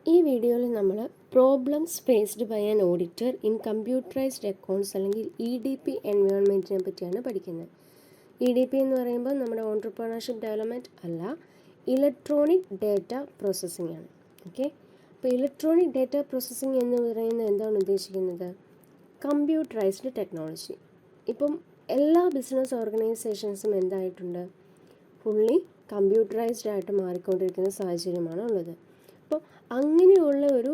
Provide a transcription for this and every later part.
ഈ വീഡിയോയിൽ നമ്മൾ problems faced by an auditor in computerised accounts അല്ലെങ്കിൽ EDP എൻവയോൺമെൻറ്റിനെ പറ്റിയാണ് പഠിക്കുന്നത്. EDP എന്ന് പറയുമ്പോൾ നമ്മുടെ ഓൺട്രപ്രണർഷിപ്പ് ഡെവലപ്മെൻറ്റ് അല്ല, ഇലക്ട്രോണിക് ഡേറ്റ പ്രോസസ്സിംഗ് ആണ്. ഓക്കെ, അപ്പോൾ ഇലക്ട്രോണിക് ഡേറ്റ പ്രോസസ്സിംഗ് എന്ന് പറയുന്നത് എന്താണ് ഉദ്ദേശിക്കുന്നത്? Computerised technology. ഇപ്പം എല്ലാ ബിസിനസ് ഓർഗനൈസേഷൻസും എന്തായിട്ടുണ്ട്? ഫുള്ളി കമ്പ്യൂട്ടറൈസ്ഡ് ആയിട്ട് മാറിക്കൊണ്ടിരിക്കുന്ന സാഹചര്യമാണ് ഉള്ളത്. അപ്പോൾ അങ്ങനെയുള്ള ഒരു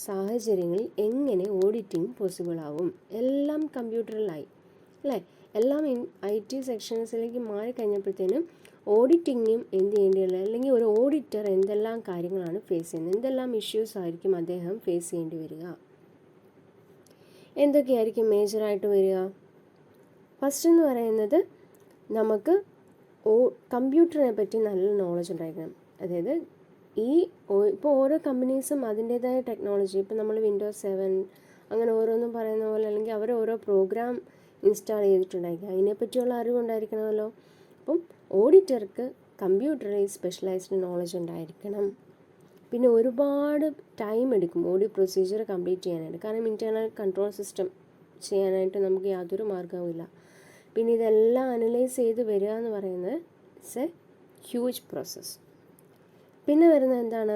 സാഹചര്യങ്ങളിൽ എങ്ങനെ ഓഡിറ്റിംഗ് പോസിബിൾ ആവും? എല്ലാം കമ്പ്യൂട്ടറിലായി അല്ലേ? എല്ലാം IT സെക്ഷൻസിലേക്ക് മാറിക്കഴിഞ്ഞപ്പോഴത്തേനും ഓഡിറ്റിങ്ങും എന്ത് ചെയ്യേണ്ടിയുള്ള, അല്ലെങ്കിൽ ഒരു ഓഡിറ്റർ എന്തെല്ലാം കാര്യങ്ങളാണ് ഫേസ് ചെയ്യുന്നത്, എന്തെല്ലാം ഇഷ്യൂസ് ആയിരിക്കും അദ്ദേഹം ഫേസ് ചെയ്യേണ്ടി വരിക, എന്തൊക്കെയായിരിക്കും മേജറായിട്ട് വരിക? ഫസ്റ്റ് എന്ന് പറയുന്നത്, നമുക്ക് കമ്പ്യൂട്ടറിനെ പറ്റി നല്ല നോളജ് ഉണ്ടായിരിക്കണം. അതായത് ഇപ്പോൾ ഓരോ കമ്പനീസും അതിൻ്റേതായ ടെക്നോളജി, ഇപ്പോൾ നമ്മൾ Windows 7 അങ്ങനെ ഓരോന്നും പറയുന്ന പോലെ, അല്ലെങ്കിൽ അവർ ഓരോ പ്രോഗ്രാം ഇൻസ്റ്റാൾ ചെയ്തിട്ടുണ്ടായിരിക്കും, അതിനെപ്പറ്റിയുള്ള അറിവുണ്ടായിരിക്കണമല്ലോ. അപ്പം ഓഡിറ്റർക്ക് കമ്പ്യൂട്ടറിൽ സ്പെഷ്യലൈസ്ഡ് നോളജ് ഉണ്ടായിരിക്കണം. പിന്നെ ഒരുപാട് ടൈം എടുക്കും ഓഡിറ്റ് പ്രൊസീജിയർ കംപ്ലീറ്റ് ചെയ്യാനായിട്ട്, കാരണം ഇൻറ്റേർണൽ കൺട്രോൾ സിസ്റ്റം ചെയ്യാനായിട്ട് നമുക്ക് യാതൊരു മാർഗ്ഗവുമില്ല. പിന്നെ ഇതെല്ലാം അനലൈസ് ചെയ്ത് വരിക എന്ന് പറയുന്നത് ഇറ്റ്സ് എ ഹ്യൂജ് പ്രോസസ്സ്. പിന്നെ വരുന്നത് എന്താണ്?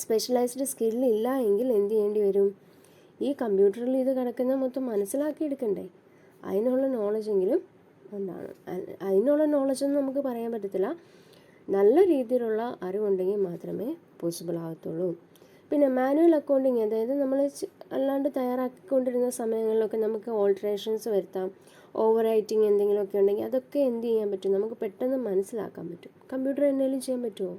സ്പെഷ്യലൈസ്ഡ് സ്കില്ലില്ല എങ്കിൽ എന്ത് ചെയ്യേണ്ടി വരും? ഈ കമ്പ്യൂട്ടറിൽ ഇത് കിടക്കുന്ന മൊത്തം മനസ്സിലാക്കിയെടുക്കണ്ടേ? അതിനുള്ള നോളജെങ്കിലും ഉണ്ടാണ്. അതിനുള്ള നോളജൊന്നും നമുക്ക് പറയാൻ പറ്റത്തില്ല. നല്ല രീതിയിലുള്ള അറിവുണ്ടെങ്കിൽ മാത്രമേ പോസിബിൾ ആകത്തുള്ളൂ. പിന്നെ മാനുവൽ അക്കൗണ്ടിങ്, അതായത് നമ്മൾ അല്ലാണ്ട് തയ്യാറാക്കിക്കൊണ്ടിരുന്ന സമയങ്ങളിലൊക്കെ നമുക്ക് ഓൾട്ടറേഷൻസ് വരുത്താം. ഓവർ റൈറ്റിങ് എന്തെങ്കിലുമൊക്കെ ഉണ്ടെങ്കിൽ അതൊക്കെ എന്ത് ചെയ്യാൻ പറ്റും? നമുക്ക് പെട്ടെന്ന് മനസ്സിലാക്കാൻ പറ്റും. കമ്പ്യൂട്ടർ എന്തെങ്കിലും ചെയ്യാൻ പറ്റുമോ?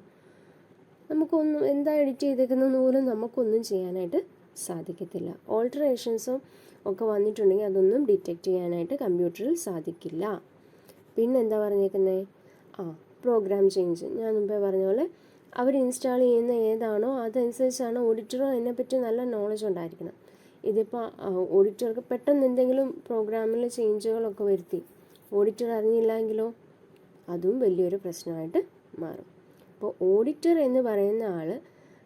നമുക്കൊന്നും, എന്താ എഡിറ്റ് ചെയ്തേക്കുന്നതെന്ന് പോലും നമുക്കൊന്നും ചെയ്യാനായിട്ട് സാധിക്കത്തില്ല. ഓൾട്ടറേഷൻസും ഒക്കെ വന്നിട്ടുണ്ടെങ്കിൽ അതൊന്നും ഡിറ്റക്റ്റ് ചെയ്യാനായിട്ട് കമ്പ്യൂട്ടറിൽ സാധിക്കില്ല. പിന്നെ എന്താ പറഞ്ഞേക്കുന്നത്? Program change. ഞാൻ മുമ്പേ പറഞ്ഞ പോലെ അവർ ഇൻസ്റ്റാൾ ചെയ്യുന്ന ഏതാണോ അതനുസരിച്ചാണ് ഓഡിറ്ററും അതിനെപ്പറ്റി നല്ല നോളജ് ഉണ്ടായിരിക്കണം. ഇതിപ്പോൾ ഓഡിറ്റർക്ക് പെട്ടെന്ന് എന്തെങ്കിലും പ്രോഗ്രാമിൽ ചേഞ്ചുകളൊക്കെ വരുത്തി ഓഡിറ്റർ അറിഞ്ഞില്ലെങ്കിലോ അതും വലിയൊരു പ്രശ്നമായിട്ട് മാറും. അപ്പോൾ ഓഡിറ്റർ എന്ന് പറയുന്ന ആൾ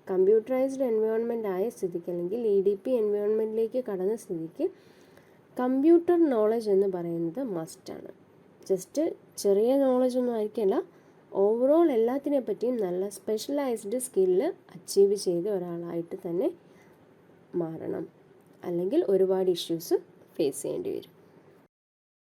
കമ്പ്യൂട്ടറൈസ്ഡ് എൻവയോൺമെൻ്റ് ആയ സ്ഥിതിക്ക്, അല്ലെങ്കിൽ EDP എൻവയോൺമെൻറ്റിലേക്ക് കടന്ന സ്ഥിതിക്ക് കമ്പ്യൂട്ടർ നോളജ് എന്ന് പറയുന്നത് മസ്റ്റാണ്. ജസ്റ്റ് ചെറിയ നോളജൊന്നും ആയിരിക്കില്ല, ഓവറോൾ എല്ലാത്തിനെ പറ്റിയും നല്ല സ്പെഷ്യലൈസ്ഡ് സ്കില്ല് അച്ചീവ് ചെയ്ത ഒരാളായിട്ട് തന്നെ മാറണം. അല്ലെങ്കിൽ ഒരുപാട് ഇഷ്യൂസ് ഫേസ് ചെയ്യേണ്ടി വരും.